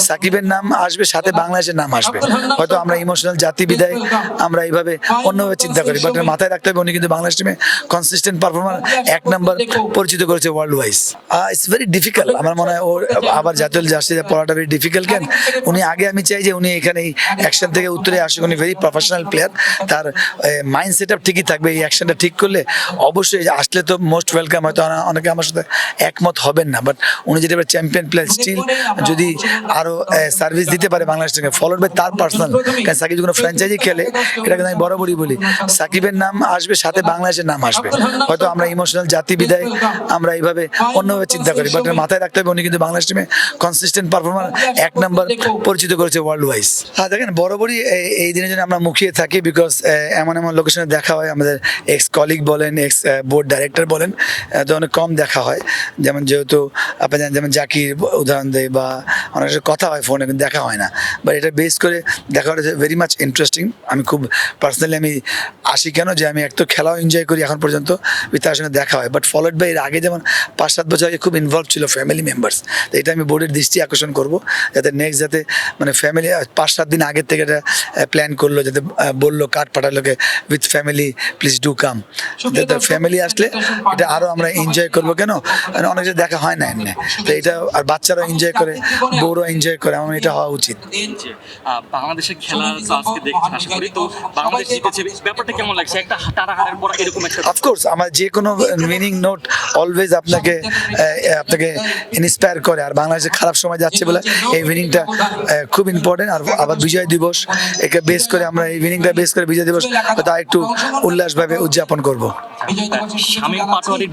সাকিবের নাম আসবে, সাথে বাংলাদেশের নাম আসবে। হয়তো আমরা ইমোশনাল জাতি বিদায় আমরা এইভাবে অন্যভাবে চিন্তা করি, বাট মাথায় রাখতে হবে উনি কিন্তু বাংলাদেশ টিমে কনসিস্টেন্ট পারফরমার, এক নাম্বার পরিচিত করেছে world wise. It's very difficult, আমার মনে হয় ওর আবার জাতীয় জার্সিতে পড়াটা ভেরি ডিফিকাল্ট। কেন উনি আগে, আমি চাই যে উনি এখানে এই অ্যাকশন থেকে উত্তরে আসুক, উনি ভেরি প্রফেশনাল প্লেয়ার, তার মাইন্ড সেট আপ ঠিকই থাকবে। এই অ্যাকশনটা ঠিক করলে অবশ্যই আসলে তো মোস্ট ওয়েলকাম। হয়তো অনেকে আমার সাথে একমত হবেন না, বাট উনি যেটা চ্যাম্পিয়ন প্লেয়ার, স্টিল যদি আরো সার্ভিস দিতে পারে বাংলাদেশ থেকে, ফলোড বাই তার পার্সোনাল। কারণ সাকিব যখন ফ্র্যাঞ্চাইজি খেলে, এটা কিন্তু আমি বরাবরই বলি, সাকিবের নাম আসবে, সাথে বাংলাদেশের নাম আসবে। হয়তো আমরা ইমোশনাল জাতি বিদায় আমরা এইভাবে অন্যভাবে চিন্তা করি, বাট মাথায় রাখতে হবে উনি কিন্তু বাংলাদেশ টিমে কনসিস্টেন্ট পারফরমার, এক নাম্বার পরিচিত করেছে ওয়ার্ল্ড ওয়াইজ। দেখেন বরাবরই এই দিনের জন্য আমরা মুখিয়ে থাকি, বিকজ এমন এমন লোকেশনে দেখা হয়, আমাদের এক্স কলিগ বলেন, এক্স বোর্ড ডাইরেক্টর বলেন, তো অনেক কম দেখা হয়। যেমন যেহেতু আপনি জানেন, যেমন জাকির উদাহরণ দেয় বা অনেক কথা হয় ফোনে, কিন্তু দেখা হয় না। বাট এটা বেস করে দেখা হচ্ছে ভেরি মাচ ইন্টারেস্টিং। আমি খুব পার্সোনালি আমি আসি কেন, যে আমি এক তো খেলাও এনজয় করি এখন পর্যন্ত, তার সঙ্গে দেখা হয়। বাট ফলোড বাই এর আগে যেমন 5-7 বছর আগে খুব ইনভলভ ছিল ফ্যামিলি মেম্বার্স, তো এটা আমি বোর্ডের দৃষ্টি আকর্ষণ করবো, যাতে নেক্সট যাতে মানে ফ্যামিলি 5-7 দিন আগের থেকে এটা প্ল্যান করলো, যাতে বললো কার্ড পাঠালোকে with family please do come, যাতে ফ্যামিলি আসলে এটা আরও আমরা এনজয় করবো। কেন অনেক কিছু দেখা হয় না এমনি, তো এটা আর বাচ্চারা এনজয় করে, বউরাও এনজয় করে, আমার এটা হওয়া উচিত। বাংলাদেশের খেলা তো আজকে দেখছেন, আশা করি তো বাংলাদেশ জিতেছে, ব্যাপারটা কেমন লাগছে? একটা টানাহারের পর এরকম একটা, অফকোর্স আমার যে কোনো উইনিং নোট অলওয়েজ আপনাকে ইন্সপায়ার করে, আর বাংলাদেশের খারাপ সময় যাচ্ছে বলে এই উইনিংটা খুব ইম্পর্টেন্ট। আর আবার বিজয় দিবস একে বেস করে আমরা এই উইনিংটা বেস করে বিজয় দিবস তা একটু উল্লাসভাবে উদযাপন করব। শামীম পাটোয়ারির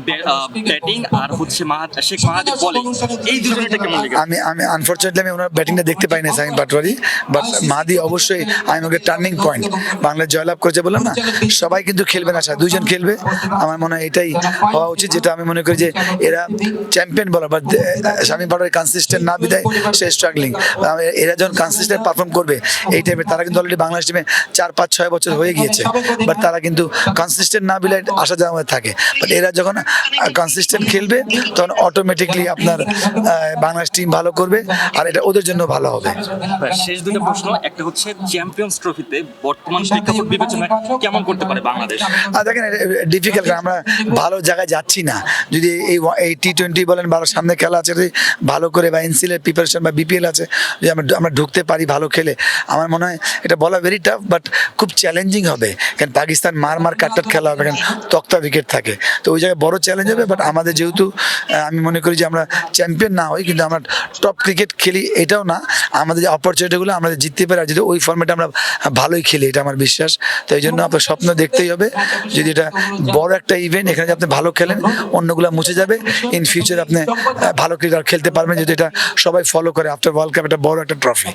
ব্যাটিং আর হচ্ছে শেখ মাহাদি বলিং, এই দুজনটা কেমন লেগেছে? আমি আনফরচুনেটলি আমি ওনার ব্যাটিংটা দেখতে পাই না, শামীম পাটোয়ারি, বাট মাহাদি অবশ্যই আমি ওকে টার্নিং পয়েন্ট। বাংলাদেশ জয়লাভ করেছে বললাম না, সবাই কিন্তু খেলবে না, দুইজন খেলবে। আমার মনে হয় এটাই হওয়া উচিত, যেটা আমি মনে করি যে এরা চ্যাম্পিয়ন বলার, বাট শামীম পাটোয়ারি কনসিস্টেন্ট না বিদায় সে স্ট্রাগলিং। এরা যখন কনসিস্টেন্ট পারফর্ম করবে এই টাইমে, তারা কিন্তু অলরেডি বাংলাদেশ টিমে 4-5-6 বছর হয়ে গিয়েছে, বাট তারা কিন্তু কনসিস্টেন্ট না বিদায় আসা যাওয়া থাকে। বাট এরা যখন কনসিস্টেন্ট খেলবে তখন অটোমেটিকলি আপনার বাংলাদেশ টিম ভালো করবে, আর এটা ওদের জন্য ভালো হবে। শেষ দুটো প্রশ্ন, একটা হচ্ছে চ্যাম্পিয়ন্স ট্রফিতে বর্তমান প্রেক্ষাপট বিবেচনায় কেমন করতে পারে বাংলাদেশ? দেখেন ডিফিকাল্ট, আমরা ভালো জায়গায় যাচ্ছি না। যদি এই T20 বলেন, ভালো সামনে খেলা আছে, যদি ভালো করে বা এনসিএল প্রিপারেশন বা বিপিএল আছে, যদি আমরা ঢুকতে পারি ভালো খেলে, আমার মনে হয় এটা বলা ভেরি টাফ, বাট খুব চ্যালেঞ্জিং হবে। কারণ পাকিস্তান মার কাটটাট খেলা হবে, কারণ তক্তা উইকেট থাকে, তো ওই জায়গায় বড় চ্যালেঞ্জ হবে। বাট আমাদের যেহেতু আমি মনে করি যে আমরা চ্যাম্পিয়ন না হই, কিন্তু আমরা টপ ক্রিকেট খেলি এটাও না, আমাদের যে অপরচুনিটিগুলো আমাদের জিততে পারে, আর যদি ওই ফর্মেটে আমরা ভালোই খেলি, এটা আমার বিশ্বাস। তো এই জন্য আপনার স্বপ্ন দেখতেই হবে, যদি এটা বড় একটা ইভেন্ট, এখানে আপনি ভালো খেলেন, অন্যগুলো মুছে যাবে, ইন ফিউচার আপনি ভালো ক্রিকেট খেলতে পারবেন, যদি এটা সবাই ফলো করে। আফটার ওয়ার্ল্ড কাপ এটা বড় একটা ট্রফি।